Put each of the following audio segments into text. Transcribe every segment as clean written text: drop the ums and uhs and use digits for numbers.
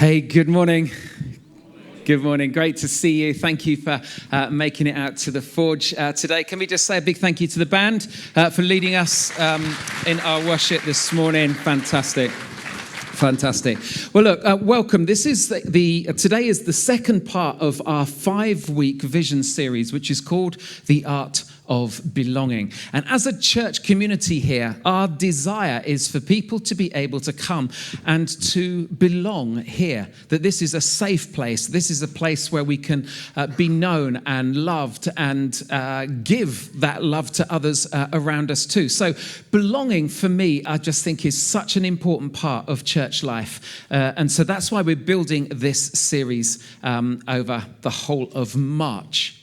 Hey, good morning. Good morning. Great to see you. Thank you for making it out to the Forge today. Can we just say a big thank you to the band for leading us in our worship this morning? Fantastic. Well, look, welcome. This is today is the second part of our 5-week vision series, which is called The Art of Belonging. And as a church community here, our desire is for people to be able to come and to belong here, that this is a safe place. This is a place where we can be known and loved and give that love to others around us too. So belonging for me, I just think is such an important part of church life. And so that's why we're building this series over the whole of March.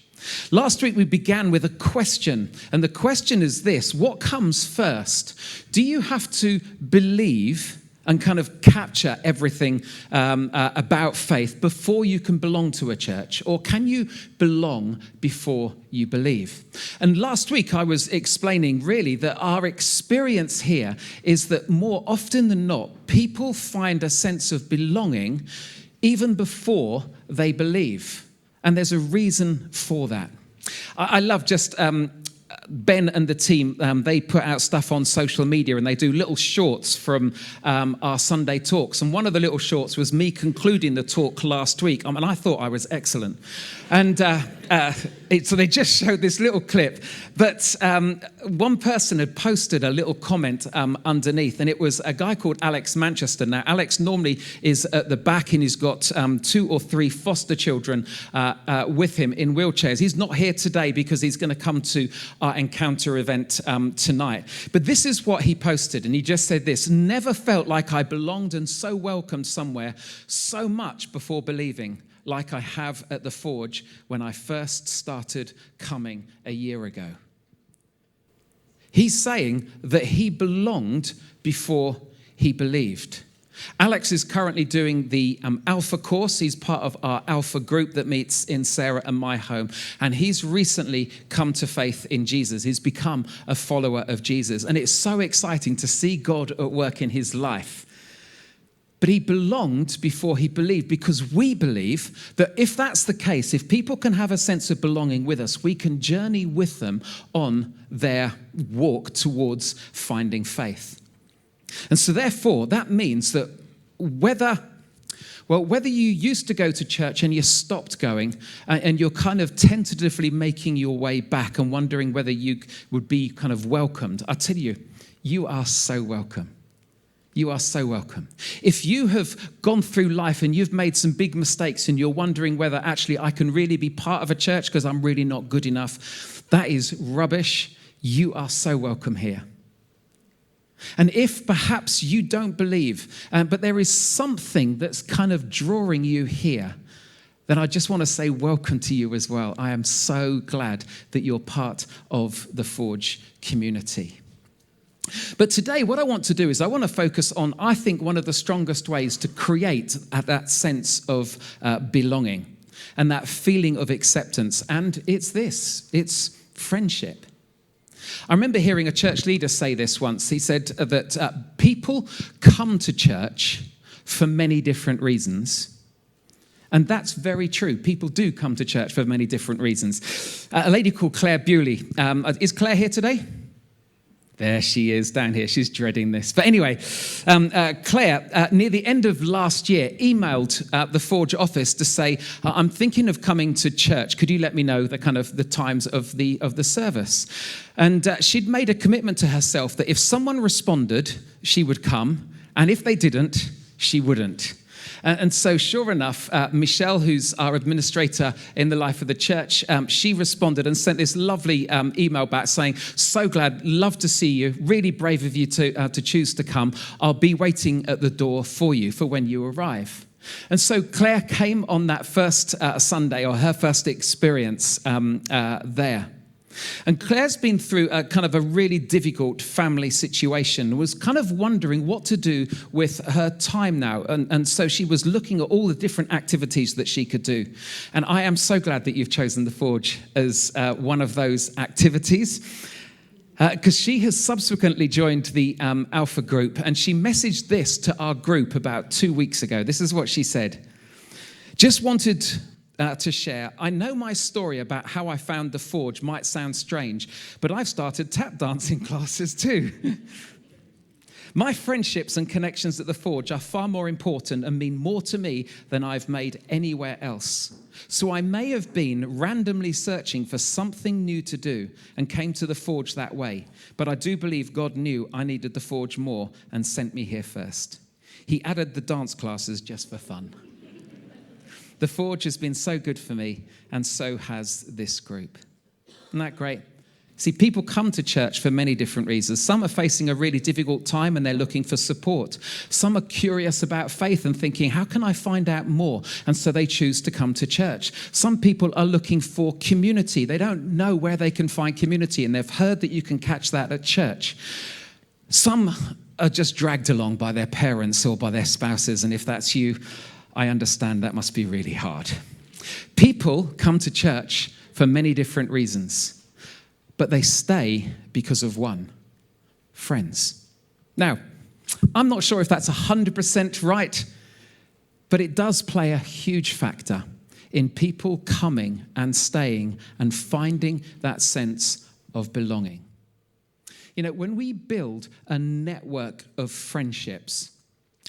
Last week we began with a question, and the question is this: what comes first? Do you have to believe and kind of capture everything about faith before you can belong to a church, or can you belong before you believe? And last week I was explaining really that our experience here is that more often than not, people find a sense of belonging even before they believe. And there's a reason for that. I love just Ben and the team, they put out stuff on social media and they do little shorts from our Sunday talks. And one of the little shorts was me concluding the talk last week. And I thought I was excellent. And so they just showed this little clip. But one person had posted a little comment underneath, and it was a guy called Alex Manchester. Now, Alex normally is at the back, and he's got 2 or 3 foster children with him in wheelchairs. He's not here today because he's going to come to our Encounter event tonight. But this is what he posted, and he just said this: never felt like I belonged and so welcomed somewhere so much before believing, like I have at the Forge when I first started coming a year ago. He's saying that he belonged before he believed. Alex is currently doing the Alpha course. He's part of our Alpha group that meets in Sarah and my home. And he's recently come to faith in Jesus. He's become a follower of Jesus. And it's so exciting to see God at work in his life. But he belonged before he believed, because we believe that if that's the case, if people can have a sense of belonging with us, we can journey with them on their walk towards finding faith. And so therefore, that means that whether you used to go to church and you stopped going, and you're kind of tentatively making your way back and wondering whether you would be kind of welcomed, I tell you, you are so welcome. You are so welcome. If you have gone through life and you've made some big mistakes and you're wondering whether actually I can really be part of a church because I'm really not good enough, that is rubbish. You are so welcome here. And if perhaps you don't believe, but there is something that's kind of drawing you here, then I just want to say welcome to you as well. I am so glad that you're part of the Forge community. But today, what I want to do is I want to focus on, I think, one of the strongest ways to create that sense of belonging and that feeling of acceptance. And it's friendship. I remember hearing a church leader say this once. He said that people come to church for many different reasons. And that's very true. People do come to church for many different reasons. A lady called Claire Bewley. Is Claire here today? There she is down here. She's dreading this. But anyway, Claire, near the end of last year, emailed the Forge office to say, I'm thinking of coming to church. Could you let me know the times of the service? And she'd made a commitment to herself that if someone responded, she would come. And if they didn't, she wouldn't. And so sure enough, Michelle, who's our administrator in the life of the church, she responded and sent this lovely email back saying, so glad, love to see you, really brave of you to choose to come. I'll be waiting at the door for you for when you arrive. And so Claire came on that first Sunday, or her first experience there. And Claire's been through a kind of a really difficult family situation, was kind of wondering what to do with her time now. And so she was looking at all the different activities that she could do. And I am so glad that you've chosen the Forge as one of those activities. because she has subsequently joined the Alpha group, and she messaged this to our group about 2 weeks ago. This is what she said. Just wanted to share. I know my story about how I found the Forge might sound strange, but I've started tap dancing classes too. My friendships and connections at the Forge are far more important and mean more to me than I've made anywhere else. So I may have been randomly searching for something new to do and came to the Forge that way. But I do believe God knew I needed the Forge more and sent me here first. He added the dance classes just for fun. The Forge has been so good for me, and so has this group. Isn't that great? See, people come to church for many different reasons. Some are facing a really difficult time and they're looking for support. Some are curious about faith and thinking, how can I find out more? And so they choose to come to church. Some people are looking for community. They don't know where they can find community, and they've heard that you can catch that at church. Some are just dragged along by their parents or by their spouses, and if that's you, I understand that must be really hard. People come to church for many different reasons, but they stay because of one: friends. Now, I'm not sure if that's 100% right, but it does play a huge factor in people coming and staying and finding that sense of belonging. You know, when we build a network of friendships,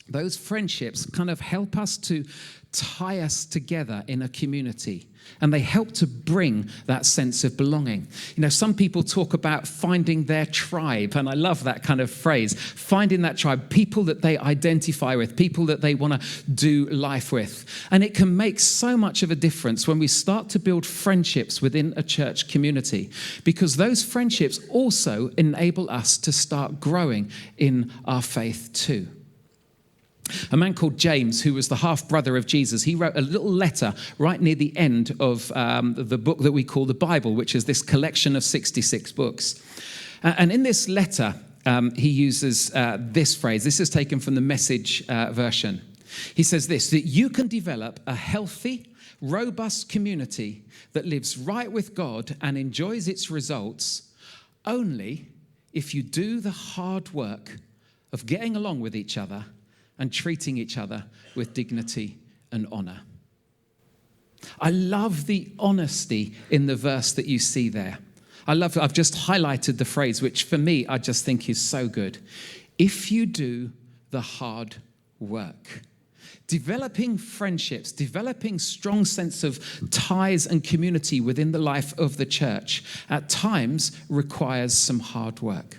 those friendships kind of help us to tie us together in a community, and they help to bring that sense of belonging. You know, some people talk about finding their tribe, and I love that kind of phrase, finding that tribe, people that they identify with, people that they want to do life with. And it can make so much of a difference when we start to build friendships within a church community, because those friendships also enable us to start growing in our faith too. A man called James, who was the half-brother of Jesus, he wrote a little letter right near the end of the book that we call the Bible, which is this collection of 66 books. And in this letter, he uses this phrase. This is taken from the Message version. He says this, that you can develop a healthy, robust community that lives right with God and enjoys its results only if you do the hard work of getting along with each other and treating each other with dignity and honor. I love the honesty in the verse that you see there. I've just highlighted the phrase, which for me, I just think is so good. If you do the hard work. Developing friendships, developing strong sense of ties and community within the life of the church at times requires some hard work.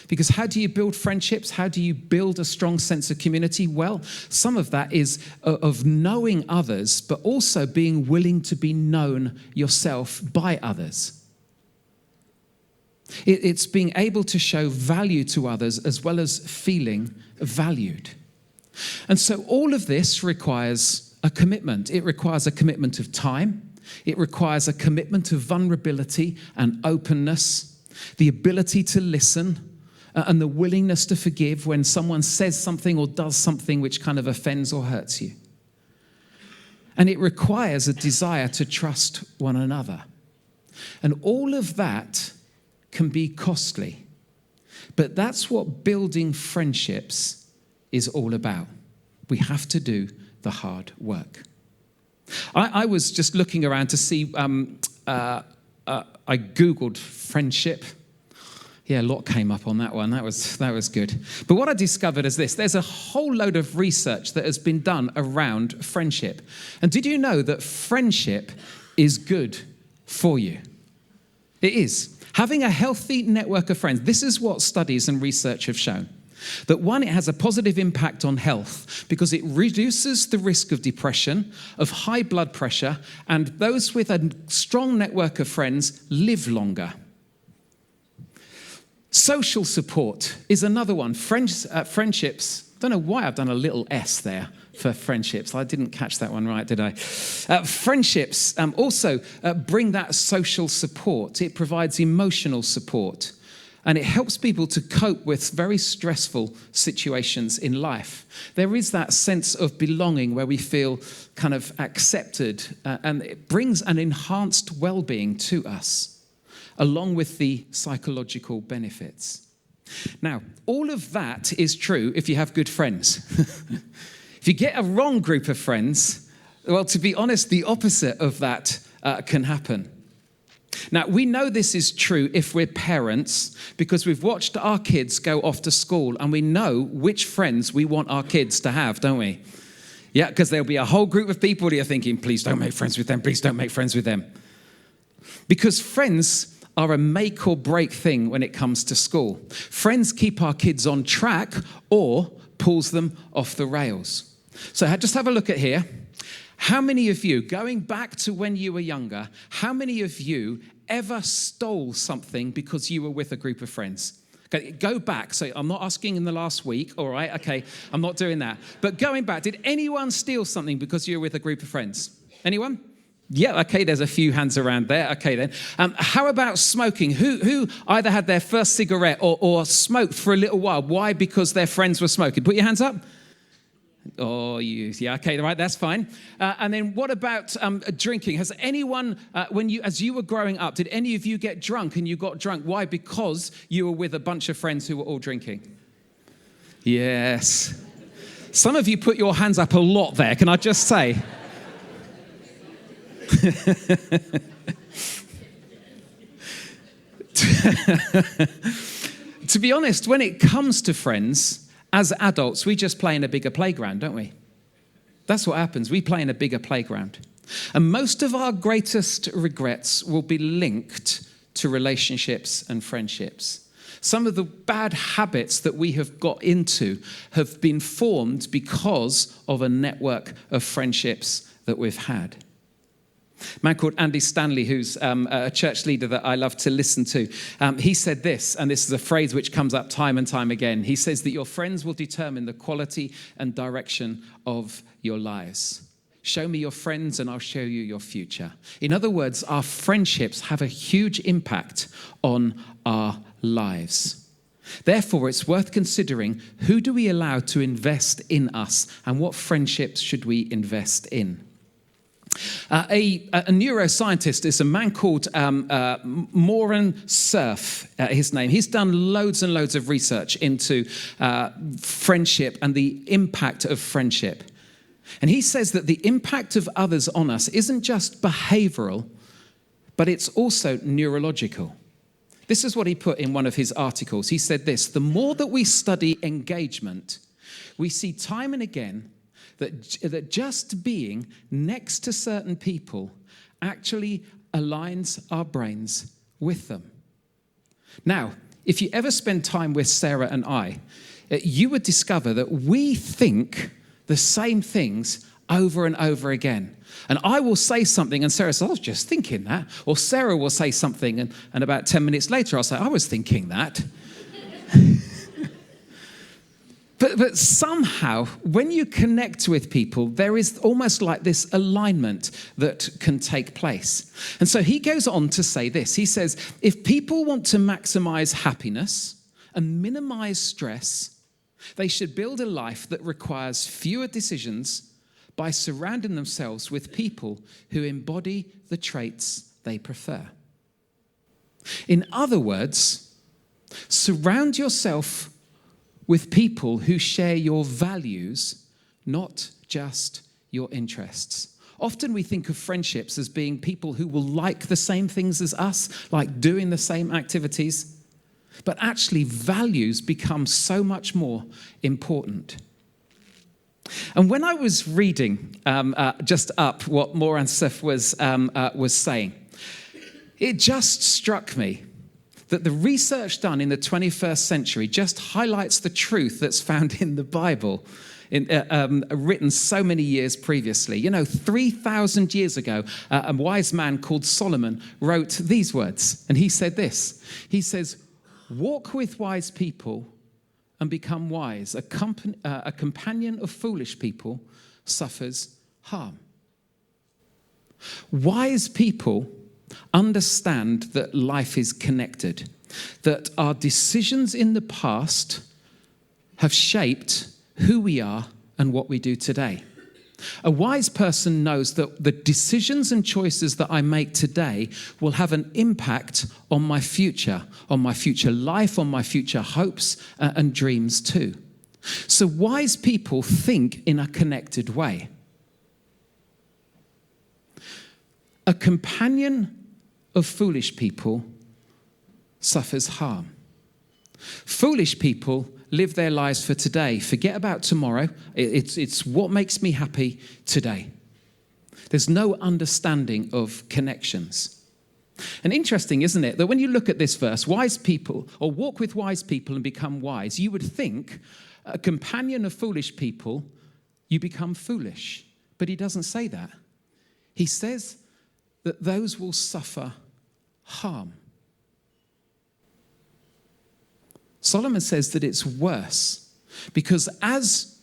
Because how do you build friendships? How do you build a strong sense of community? Well, some of that is of knowing others, but also being willing to be known yourself by others. It's being able to show value to others as well as feeling valued. And so all of this requires a commitment. It requires a commitment of time. It requires a commitment of vulnerability and openness, the ability to listen, and the willingness to forgive when someone says something or does something which kind of offends or hurts you. And it requires a desire to trust one another. And all of that can be costly. But that's what building friendships is all about. We have to do the hard work. I was just looking around to see, I Googled friendship. Yeah, a lot came up on that one. That was good. But what I discovered is this. There's a whole load of research that has been done around friendship. And did you know that friendship is good for you? It is. Having a healthy network of friends, this is what studies and research have shown. That one, it has a positive impact on health because it reduces the risk of depression, of high blood pressure, and those with a strong network of friends live longer. Social support is another one. Friendships, don't know why I've done a little S there for friendships. I didn't catch that one right, did I? Friendships also bring that social support. It provides emotional support, and it helps people to cope with very stressful situations in life. There is that sense of belonging where we feel kind of accepted, and it brings an enhanced well-being to us. along with the psychological benefits. Now, all of that is true if you have good friends. If you get a wrong group of friends, well, to be honest, the opposite of that can happen. Now, we know this is true if we're parents because we've watched our kids go off to school and we know which friends we want our kids to have, don't we? Yeah, because there'll be a whole group of people who are thinking, please don't make friends with them, please don't make friends with them. Because friends are a make or break thing when it comes to school. Friends keep our kids on track or pulls them off the rails. So just have a look at here. How many of you, going back to when you were younger, how many of you ever stole something because you were with a group of friends? Okay, go back. So I'm not asking in the last week, all right? Okay, I'm not doing that. But going back, did anyone steal something because you were with a group of friends? Anyone? Yeah, okay, there's a few hands around there. Okay, then. How about smoking? Who either had their first cigarette or smoked for a little while? Why? Because their friends were smoking. Put your hands up. Oh, yeah, okay, right, that's fine. And then what about drinking? Has anyone, as you were growing up, did any of you get drunk and you got drunk? Why? Because you were with a bunch of friends who were all drinking. Yes. Some of you put your hands up a lot there, can I just say? To be honest, when it comes to friends, as adults, we just play in a bigger playground, don't we? That's what happens. We play in a bigger playground. And most of our greatest regrets will be linked to relationships and friendships. Some of the bad habits that we have got into have been formed because of a network of friendships that we've had. A man called Andy Stanley, who's a church leader that I love to listen to, he said this, and this is a phrase which comes up time and time again. He says that your friends will determine the quality and direction of your lives. Show me your friends and I'll show you your future. In other words, our friendships have a huge impact on our lives. Therefore, it's worth considering, who do we allow to invest in us and what friendships should we invest in? A neuroscientist is a man called Moran Cerf, his name. He's done loads and loads of research into friendship and the impact of friendship. And he says that the impact of others on us isn't just behavioral, but it's also neurological. This is what he put in one of his articles. He said this: the more that we study engagement, we see time and again that just being next to certain people actually aligns our brains with them. Now, if you ever spend time with Sarah and I, you would discover that we think the same things over and over again. And I will say something and Sarah says, I was just thinking that. Or Sarah will say something and about 10 minutes later I'll say, I was thinking that. But somehow, when you connect with people, there is almost like this alignment that can take place. And so he goes on to say this. He says, if people want to maximize happiness and minimize stress, they should build a life that requires fewer decisions by surrounding themselves with people who embody the traits they prefer. In other words, surround yourself with people who share your values, not just your interests. Often we think of friendships as being people who will like the same things as us, like doing the same activities. But actually, values become so much more important. And when I was reading just up what Moran Cerf was saying, it just struck me that the research done in the 21st century just highlights the truth that's found in the Bible, written so many years previously. 3,000 years ago, a wise man called Solomon wrote these words, and he said this. He says, walk with wise people and become wise. A companion of foolish people suffers harm. Wise people understand that life is connected, that our decisions in the past have shaped who we are and what we do today. A wise person knows that the decisions and choices that I make today will have an impact on my future life, on my future hopes and dreams too. So wise people think in a connected way. A companion of foolish people suffers harm. Foolish people live their lives for today. Forget about tomorrow. It's what makes me happy today. There's no understanding of connections. And interesting, isn't it, that when you look at this verse, wise people, or walk with wise people and become wise, you would think a companion of foolish people, you become foolish. But he doesn't say that. He says that those will suffer harm. Solomon says that it's worse, because as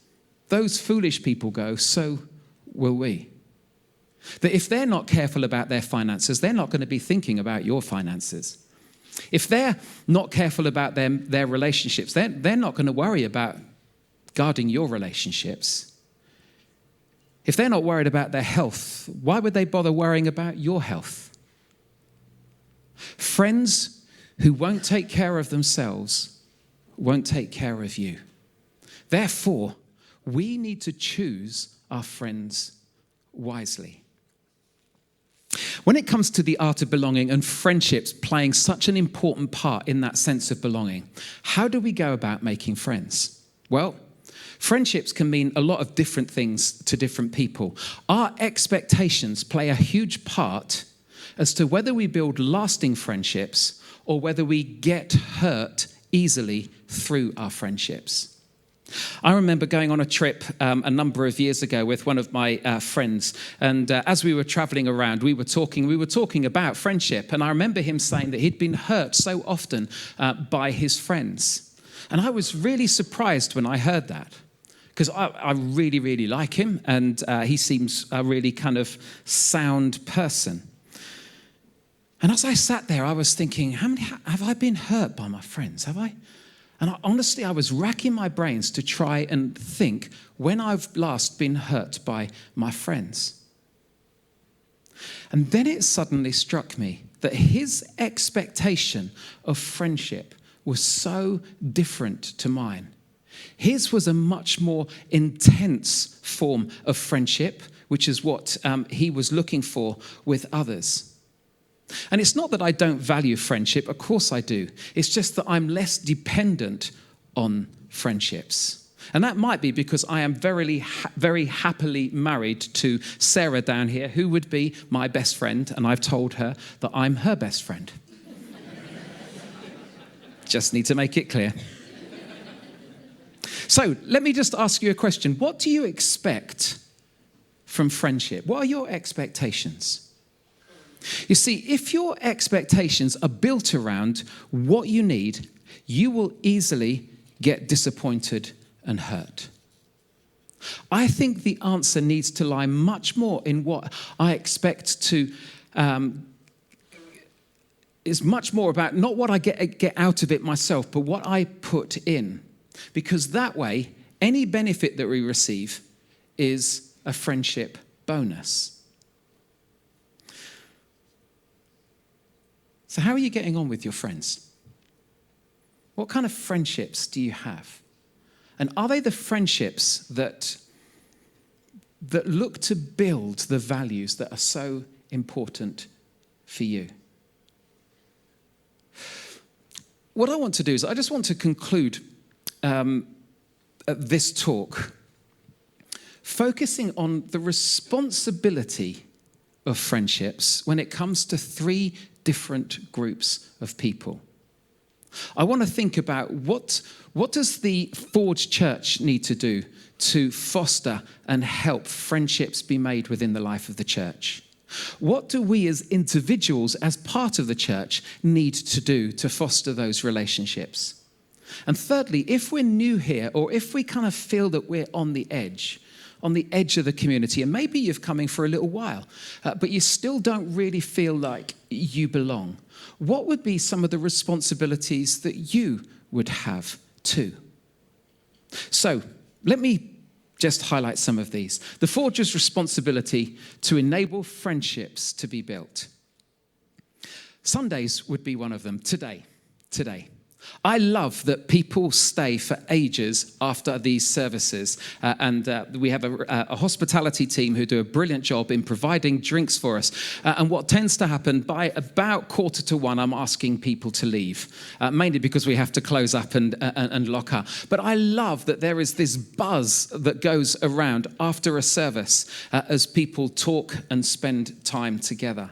those foolish people go, so will we. That if they're not careful about their finances, they're not going to be thinking about your finances. If they're not careful about their relationships, they're not going to worry about guarding your relationships. If they're not worried about their health, why would they bother worrying about your health? Friends who won't take care of themselves won't take care of you. Therefore, we need to choose our friends wisely. When it comes to the art of belonging and friendships playing such an important part in that sense of belonging, how do we go about making friends? Well, friendships can mean a lot of different things to different people. Our expectations play a huge part as to whether we build lasting friendships or whether we get hurt easily through our friendships. I remember going on a trip a number of years ago with one of my friends, and as we were traveling around, we were talking about friendship, and I remember him saying that he'd been hurt so often by his friends. And I was really surprised when I heard that, because I really, really like him, and he seems a really kind of sound person. And as I sat there, I was thinking, how many have I been hurt by my friends? Have I? And honestly, I was racking my brains to try and think when I've last been hurt by my friends. And then it suddenly struck me that his expectation of friendship was so different to mine. His was a much more intense form of friendship, which is what he was looking for with others. And it's not that I don't value friendship, of course I do. It's just that I'm less dependent on friendships. And that might be because I am very, very happily married to Sarah down here, who would be my best friend, and I've told her that I'm her best friend. Just need to make it clear. So let me just ask you a question. What do you expect from friendship? What are your expectations? You see, if your expectations are built around what you need, you will easily get disappointed and hurt. I think the answer needs to lie much more in what I expect to, is much more about not what I get out of it myself, but what I put in. Because that way, any benefit that we receive is a friendship bonus. So how are you getting on with your friends? What kind of friendships do you have? And are they the friendships that look to build the values that are so important for you? What I want to do is I just want to conclude this talk focusing on the responsibility of friendships when it comes to three different groups of people. I want to think about what does the Forge Church need to do to foster and help friendships be made within the life of the church? What do we as individuals, as part of the church, need to do to foster those relationships? And thirdly, if we're new here, or if we kind of feel that we're on the edge of the community, and maybe you've come in for a little while, but you still don't really feel like you belong, what would be some of the responsibilities that you would have too? So let me just highlight some of these. The Forge's responsibility to enable friendships to be built. Sundays would be one of them. Today. I love that people stay for ages after these services. And we have a hospitality team who do a brilliant job in providing drinks for us. And what tends to happen, by about 1:45, I'm asking people to leave, mainly because we have to close up and lock up. But I love that there is this buzz that goes around after a service as people talk and spend time together.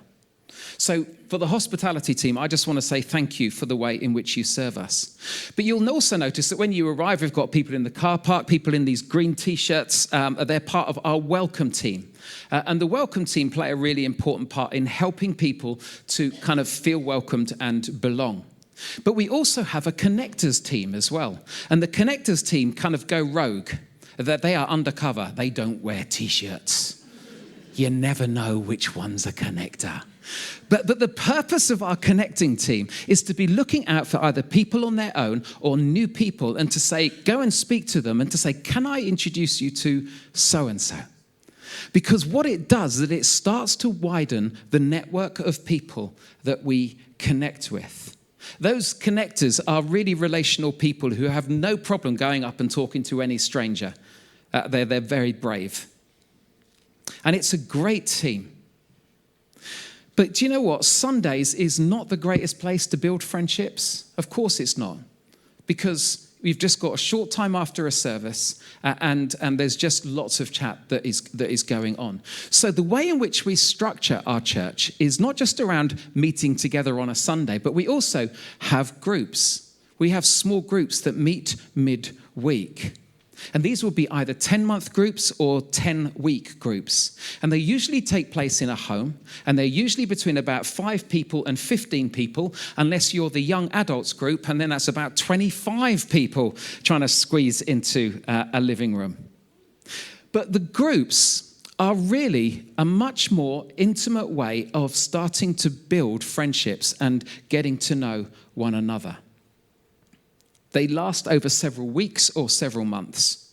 So for the hospitality team, I just want to say thank you for the way in which you serve us. But you'll also notice that when you arrive, we've got people in the car park, people in these green T-shirts. They're part of our welcome team. And the welcome team play a really important part in helping people to kind of feel welcomed and belong. But we also have a connectors team as well. And the connectors team kind of go rogue. That they are undercover. They don't wear T-shirts. You never know which one's a connector. But the purpose of our connecting team is to be looking out for either people on their own or new people, and to say, go and speak to them and to say, can I introduce you to so-and-so? Because what it does is that it starts to widen the network of people that we connect with. Those connectors are really relational people who have no problem going up and talking to any stranger. They're very brave. And it's a great team. But do you know what? Sundays is not the greatest place to build friendships. Of course it's not. Because we've just got a short time after a service and there's just lots of chat that is going on. So the way in which we structure our church is not just around meeting together on a Sunday, but we also have groups. We have small groups that meet mid-week. And these will be either 10-month groups or 10-week groups. And they usually take place in a home, and they're usually between about 5 people and 15 people, unless you're the young adults group, and then that's about 25 people trying to squeeze into a living room. But the groups are really a much more intimate way of starting to build friendships and getting to know one another. They last over several weeks or several months.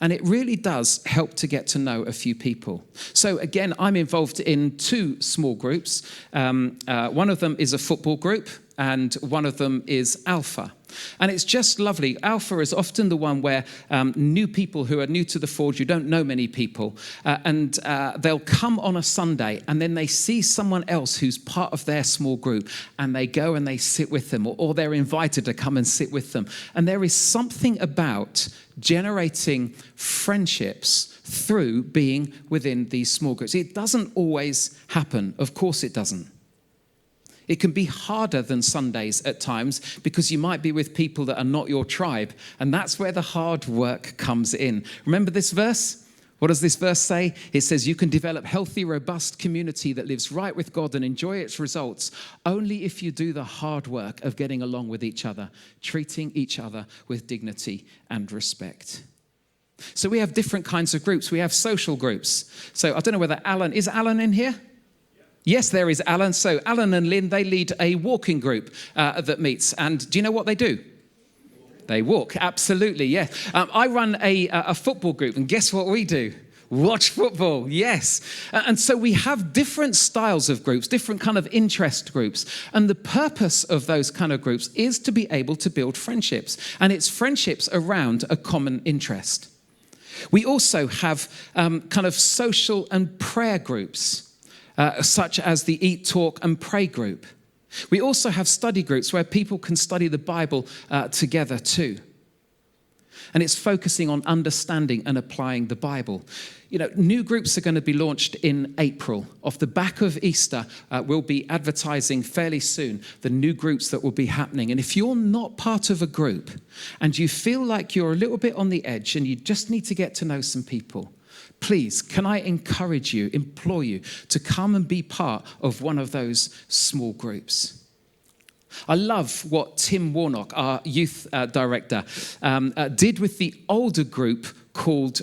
And it really does help to get to know a few people. So again, I'm involved in 2 small groups. One of them is a football group, and one of them is Alpha. And it's just lovely. Alpha is often the one where new people who are new to the Forge, who don't know many people, and they'll come on a Sunday, and then they see someone else who's part of their small group, and they go and they sit with them, or they're invited to come and sit with them. And there is something about generating friendships through being within these small groups. It doesn't always happen. Of course it doesn't. It can be harder than Sundays at times because you might be with people that are not your tribe, and that's where the hard work comes in. Remember this verse? What does this verse say? It says you can develop healthy, robust community that lives right with God and enjoy its results only if you do the hard work of getting along with each other, treating each other with dignity and respect. So we have different kinds of groups. We have social groups. So I don't know whether is Alan in here? Yes, there is Alan. So Alan and Lynn, they lead a walking group that meets. And do you know what they do? They walk, absolutely, yeah. I run a football group, and guess what we do? Watch football, yes. And so we have different styles of groups, different kind of interest groups. And the purpose of those kind of groups is to be able to build friendships. And it's friendships around a common interest. We also have kind of social and prayer groups. Such as the Eat, Talk and Pray group. We also have study groups where people can study the Bible together too. And it's focusing on understanding and applying the Bible. You know, new groups are going to be launched in April. Off the back of Easter, we'll be advertising fairly soon the new groups that will be happening. And if you're not part of a group and you feel like you're a little bit on the edge and you just need to get to know some people, please, can I encourage you, implore you to come and be part of one of those small groups? I love what Tim Warnock, our youth director, did with the older group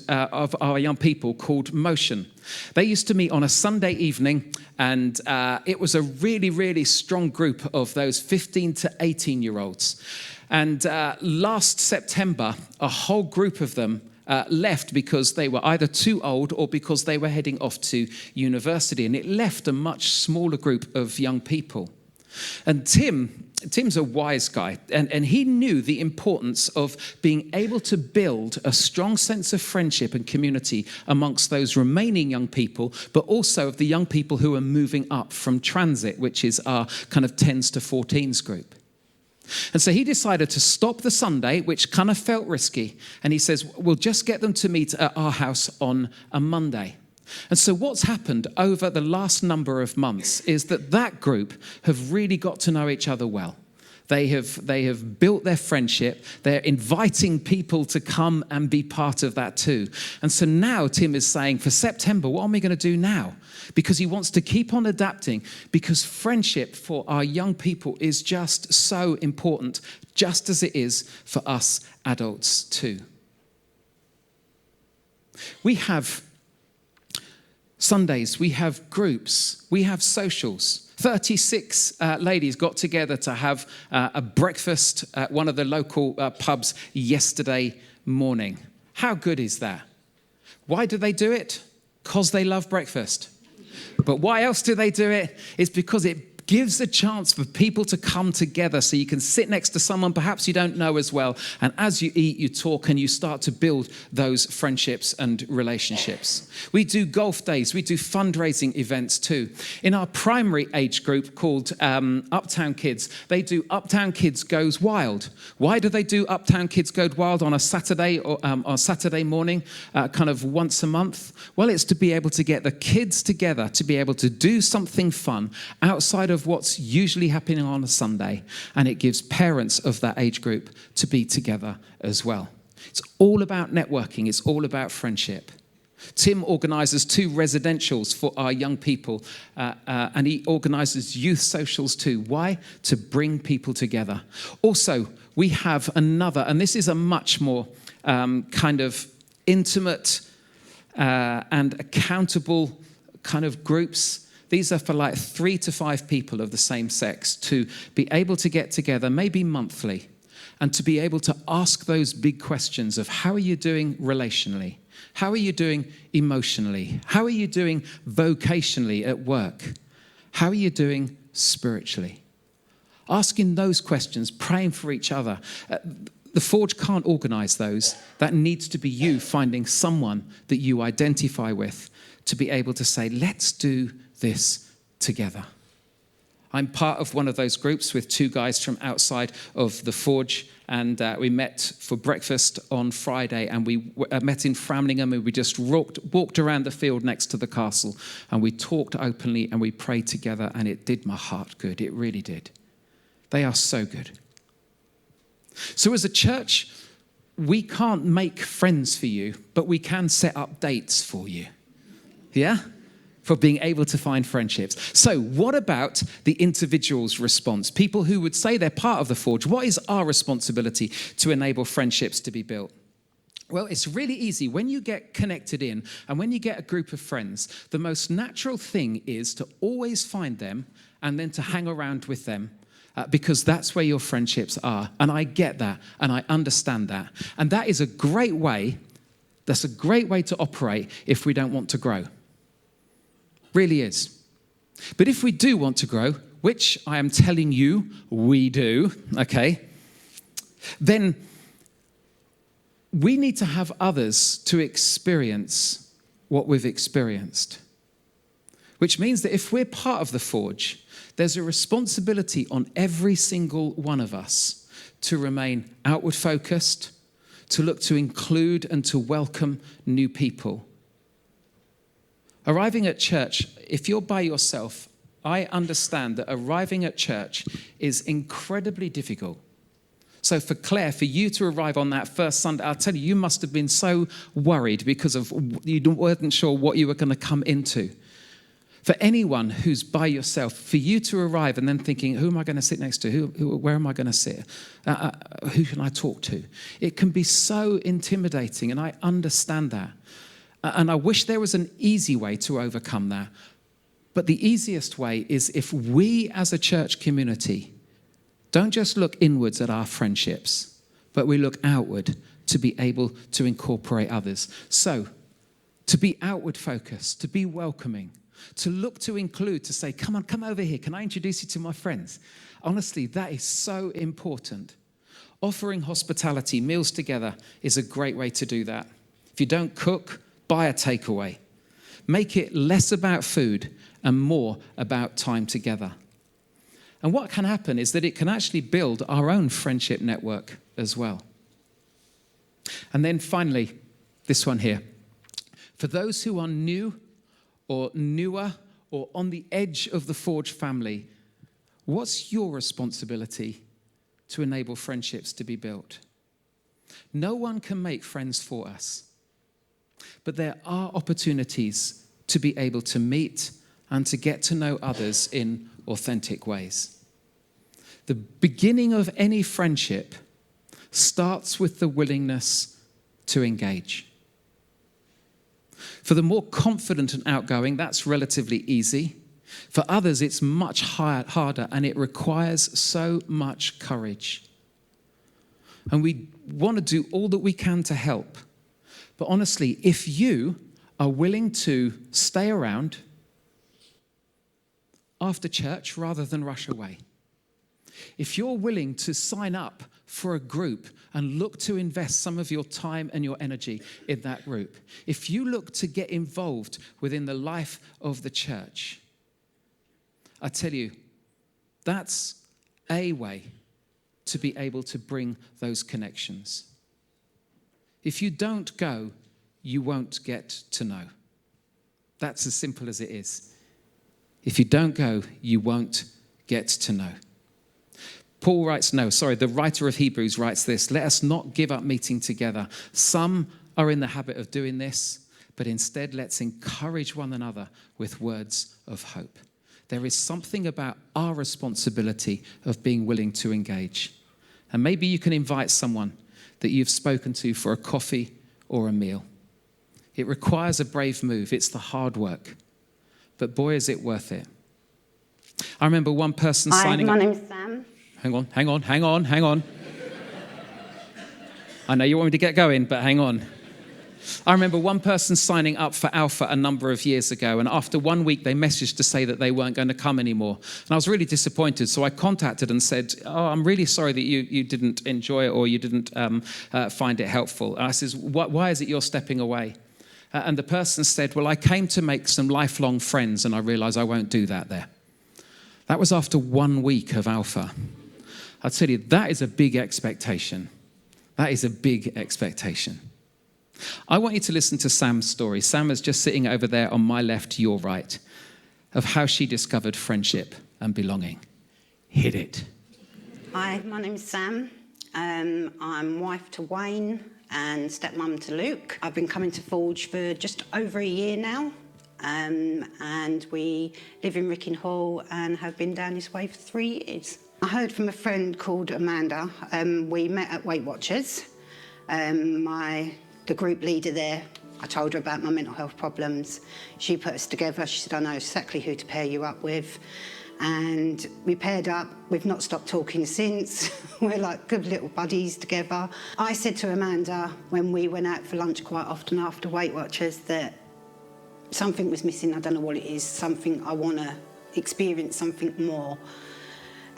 of our young people called Motion. They used to meet on a Sunday evening, and it was a really, really strong group of those 15 to 18-year-olds. And last September, a whole group of them left because they were either too old or because they were heading off to university. And it left a much smaller group of young people. And Tim's a wise guy, and he knew the importance of being able to build a strong sense of friendship and community amongst those remaining young people, but also of the young people who are moving up from transit, which is our kind of 10s to 14s group. And so he decided to stop the Sunday, which kind of felt risky, and he says, we'll just get them to meet at our house on a Monday. And so what's happened over the last number of months is that group have really got to know each other well. They have built their friendship. They're inviting people to come and be part of that too. And so now Tim is saying, for September, what are we going to do now? Because he wants to keep on adapting, because friendship for our young people is just so important, just as it is for us adults too. We have Sundays, we have groups, we have socials. 36 ladies got together to have a breakfast at one of the local pubs yesterday morning. How good is that? Why do they do it? Because they love breakfast. But why else do they do it? It's because it gives a chance for people to come together so you can sit next to someone perhaps you don't know as well. And as you eat, you talk, and you start to build those friendships and relationships. We do golf days. We do fundraising events too. In our primary age group called Uptown Kids, they do Uptown Kids Goes Wild. Why do they do Uptown Kids Go Wild on a Saturday or on Saturday morning, kind of once a month? Well, it's to be able to get the kids together, to be able to do something fun outside of what's usually happening on a Sunday, and it gives parents of that age group to be together as well. It's all about networking. It's all about friendship. Tim organises 2 residentials for our young people, and he organises youth socials too. Why? To bring people together. Also, we have another, and this is a much more kind of intimate and accountable kind of groups. These are for like 3 to 5 people of the same sex to be able to get together, maybe monthly, and to be able to ask those big questions of how are you doing relationally? How are you doing emotionally? How are you doing vocationally at work? How are you doing spiritually? Asking those questions, praying for each other. The Forge can't organise those. That needs to be you finding someone that you identify with to be able to say, let's do this together. I'm part of one of those groups with 2 guys from outside of the Forge, and we met for breakfast on Friday, and we met in Framlingham, and we just walked around the field next to the castle, and we talked openly and we prayed together, and it did my heart good. It really did. They are so good. So as a church, we can't make friends for you, but we can set up dates for you. Yeah? For being able to find friendships. So what about the individual's response? People who would say they're part of the Forge. What is our responsibility to enable friendships to be built? Well, it's really easy. When you get connected in and when you get a group of friends, the most natural thing is to always find them and then to hang around with them. Because that's where your friendships are. And I get that, and I understand that. And that is a great way, that's a great way to operate if we don't want to grow. Really is. But if we do want to grow, which I am telling you we do, okay, then we need to have others to experience what we've experienced. Which means that if we're part of the Forge, there's a responsibility on every single one of us to remain outward focused, to look to include and to welcome new people. Arriving at church, if you're by yourself, I understand that arriving at church is incredibly difficult. So for Claire, for you to arrive on that first Sunday, I'll tell you, you must have been so worried because of you weren't sure what you were going to come into. For anyone who's by yourself, for you to arrive and then thinking, who am I going to sit next to? Where am I going to sit? Who can I talk to? It can be so intimidating, and I understand that. And I wish there was an easy way to overcome that. But the easiest way is if we as a church community don't just look inwards at our friendships, but we look outward to be able to incorporate others. So, to be outward focused, to be welcoming, to look to include, to say, come on, come over here. Can I introduce you to my friends? Honestly, that is so important. Offering hospitality, meals together, is a great way to do that. If you don't cook, buy a takeaway. Make it less about food and more about time together. And what can happen is that it can actually build our own friendship network as well. And then finally, this one here. For those who are new or newer or on the edge of the Forge family, what's your responsibility to enable friendships to be built? No one can make friends for us, but there are opportunities to be able to meet and to get to know others in authentic ways. The beginning of any friendship starts with the willingness to engage. For the more confident and outgoing, that's relatively easy. For others, it's much harder, and it requires so much courage. And we want to do all that we can to help. But honestly, if you are willing to stay around after church rather than rush away, if you're willing to sign up for a group and look to invest some of your time and your energy in that group, if you look to get involved within the life of the church, I tell you, that's a way to be able to bring those connections. If you don't go, you won't get to know. That's as simple as it is. If you don't go, you won't get to know. The writer of Hebrews writes this: let us not give up meeting together. Some are in the habit of doing this, but instead let's encourage one another with words of hope. There is something about our responsibility of being willing to engage. And maybe you can invite someone that you've spoken to for a coffee or a meal. It requires a brave move. It's the hard work. But boy, is it worth it. I remember one person signing up. Hi, my name's Sam. Hang on. I know you want me to get going, but hang on. I remember one person signing up for Alpha a number of years ago, and after 1 week, they messaged to say that they weren't going to come anymore. And I was really disappointed, so I contacted and said, I'm really sorry that you didn't enjoy it or you didn't find it helpful. And I said, why is it you're stepping away? And the person said, well, I came to make some lifelong friends, and I realized I won't do that there. That was after 1 week of Alpha. I'll tell you, that is a big expectation. That is a big expectation. I want you to listen to Sam's story. Sam is just sitting over there on my left, your right, of how she discovered friendship and belonging. Hit it. Hi, my name's Sam. I'm wife to Wayne and stepmum to Luke. I've been coming to Forge for just over a year now. And we live in Rickin Hall and have been down this way for 3 years. I heard from a friend called Amanda. We met at Weight Watchers. The group leader there, I told her about my mental health problems. She put us together. She said, I know exactly who to pair you up with. And we paired up. We've not stopped talking since. We're like good little buddies together. I said to Amanda when we went out for lunch quite often after Weight Watchers that something was missing. I don't know what it is. Something I want to experience something more.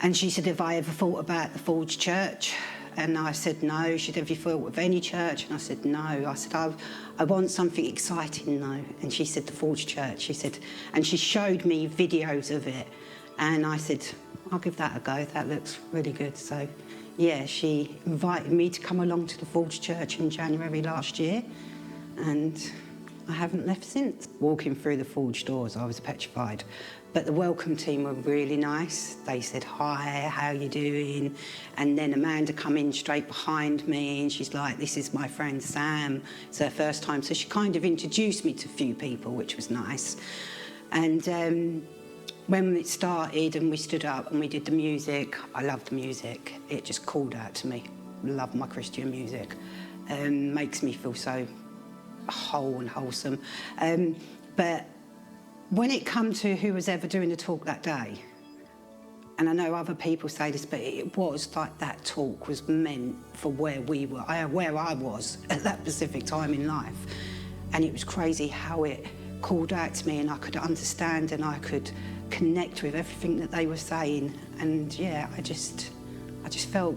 And she said, have I ever thought about the Forge Church? And I said, no. She said, have you thought of any church? And I said, no. I said, I want something exciting, though. And she said, the Forge Church. She said, and she showed me videos of it. And I said, I'll give that a go. That looks really good. So, yeah, she invited me to come along to the Forge Church in January last year. And I haven't left since. Walking through the Forge doors, I was petrified. But the welcome team were really nice. They said, hi, how you doing? And then Amanda come in straight behind me and she's like, this is my friend Sam. It's her first time. So she kind of introduced me to a few people, which was nice. And when it started and we stood up and we did the music, I loved the music. It just called out to me. Love my Christian music. Makes me feel so whole and wholesome. But when it come to who was ever doing the talk that day, And I know other people say this, but it was like that talk was meant for where we were, where I was at that specific time in life. And it was crazy how it called out to me, and I could understand and I could connect with everything that they were saying. And yeah, I just felt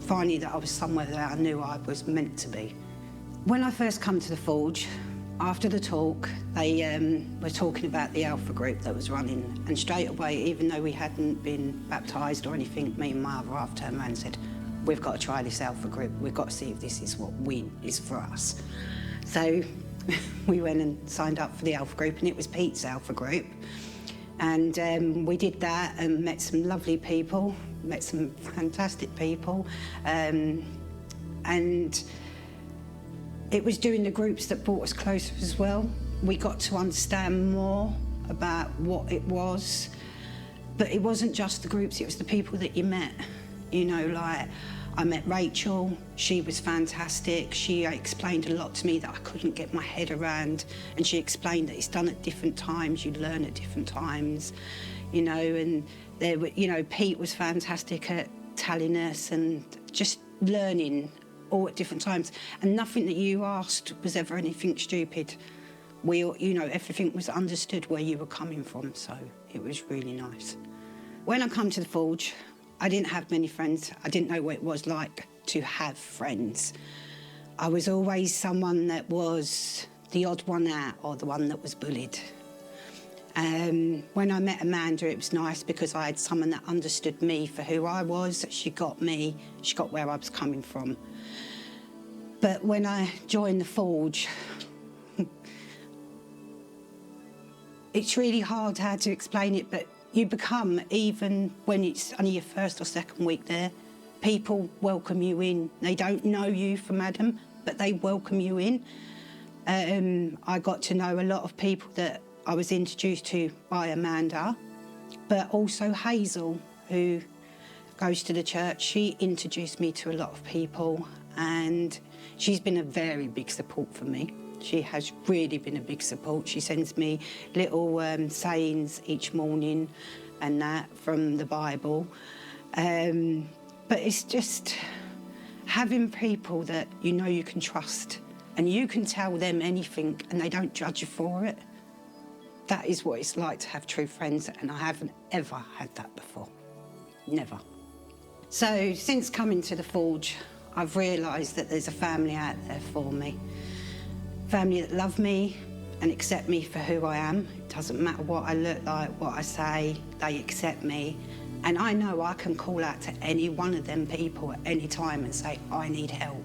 finally that I was somewhere that I knew I was meant to be. When I first come to the Forge, after the talk, they were talking about the Alpha group that was running, and straight away, even though we hadn't been baptised or anything, me and my other half turned around and said, we've got to try this Alpha group, we've got to see if this is what is for us. So we went and signed up for the Alpha group, and it was Pete's Alpha group. And we did that and met some lovely people, met some fantastic people, and it was doing the groups that brought us closer as well. We got to understand more about what it was. But it wasn't just the groups, it was the people that you met. You know, like, I met Rachel, she was fantastic. She explained a lot to me that I couldn't get my head around. And she explained that it's done at different times, you learn at different times, you know, and there were, you know, Pete was fantastic at telling us and just learning all at different times, and nothing that you asked was ever anything stupid. We, you know, everything was understood where you were coming from, so it was really nice. When I come to the Forge, I didn't have many friends. I didn't know what it was like to have friends. I was always someone that was the odd one out or the one that was bullied. When I met Amanda, it was nice because I had someone that understood me for who I was. She got me, she got where I was coming from. But when I joined the Forge, it's really hard how to explain it, but you become, even when it's only your first or second week there, people welcome you in. They don't know you from Adam, but they welcome you in. I got to know a lot of people that I was introduced to by Amanda, but also Hazel, who goes to the church. She introduced me to a lot of people, and she's been a very big support for me. She has really been a big support. She sends me little sayings each morning and that from the Bible. But it's just having people that you know you can trust and you can tell them anything and they don't judge you for it. That is what it's like to have true friends, and I haven't ever had that before. Never. So since coming to the Forge, I've realised that there's a family out there for me. Family that love me and accept me for who I am. It doesn't matter what I look like, what I say, they accept me. And I know I can call out to any one of them people at any time and say, I need help,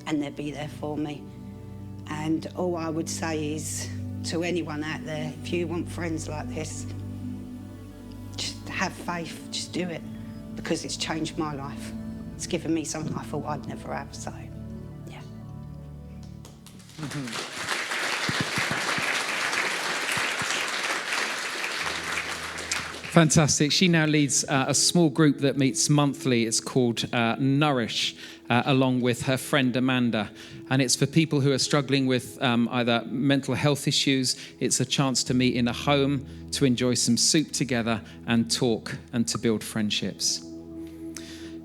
and they'll be there for me. And all I would say is to anyone out there, if you want friends like this, just have faith, just do it, because it's changed my life. It's given me something I thought I'd never have, so, yeah. Fantastic. She now leads a small group that meets monthly. It's called Nourish, along with her friend Amanda. And it's for people who are struggling with either mental health issues. It's a chance to meet in a home, to enjoy some soup together and talk and to build friendships.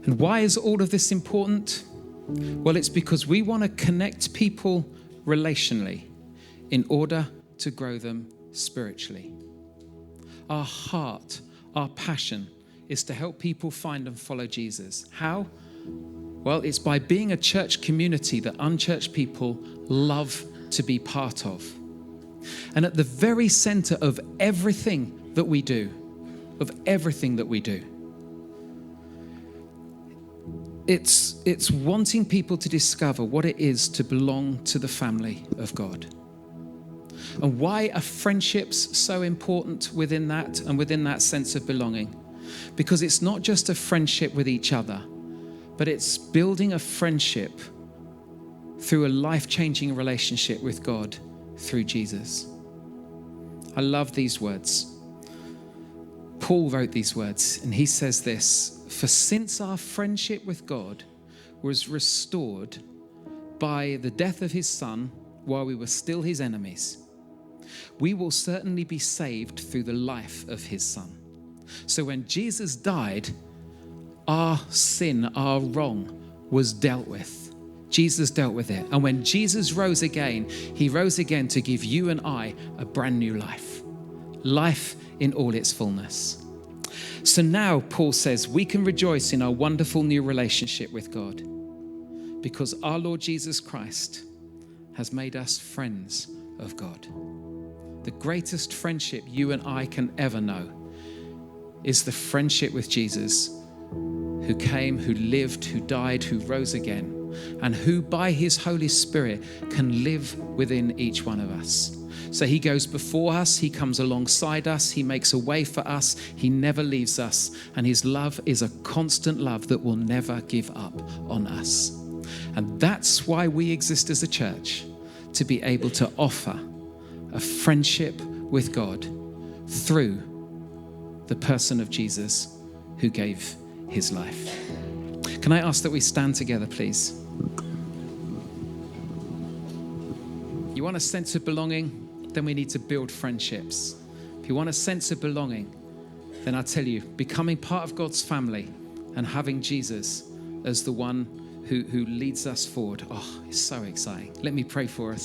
And why is all of this important? Well, it's because we want to connect people relationally in order to grow them spiritually. Our heart, our passion is to help people find and follow Jesus. How? Well, it's by being a church community that unchurched people love to be part of. And at the very center of everything that we do, it's wanting people to discover what it is to belong to the family of God. And why are friendships so important within that and within that sense of belonging? Because it's not just a friendship with each other, but it's building a friendship through a life-changing relationship with God through Jesus. I love these words. Paul wrote these words, and he says this: "For since our friendship with God was restored by the death of his Son while we were still his enemies, we will certainly be saved through the life of his Son. So when Jesus died, our sin, our wrong was dealt with. Jesus dealt with it. And when Jesus rose again, he rose again to give you and I a brand new life. Life in all its fullness. So now, Paul says, we can rejoice in our wonderful new relationship with God because our Lord Jesus Christ has made us friends of God. The greatest friendship you and I can ever know is the friendship with Jesus, who came, who lived, who died, who rose again, and who by his Holy Spirit can live within each one of us. So he goes before us, he comes alongside us, he makes a way for us, he never leaves us, and his love is a constant love that will never give up on us. And that's why we exist as a church, to be able to offer a friendship with God through the person of Jesus who gave his life. Can I ask that we stand together, please? You want a sense of belonging? Then we need to build friendships. If you want a sense of belonging, then I tell you, becoming part of God's family and having Jesus as the one who leads us forward, it's so exciting. Let me pray for us.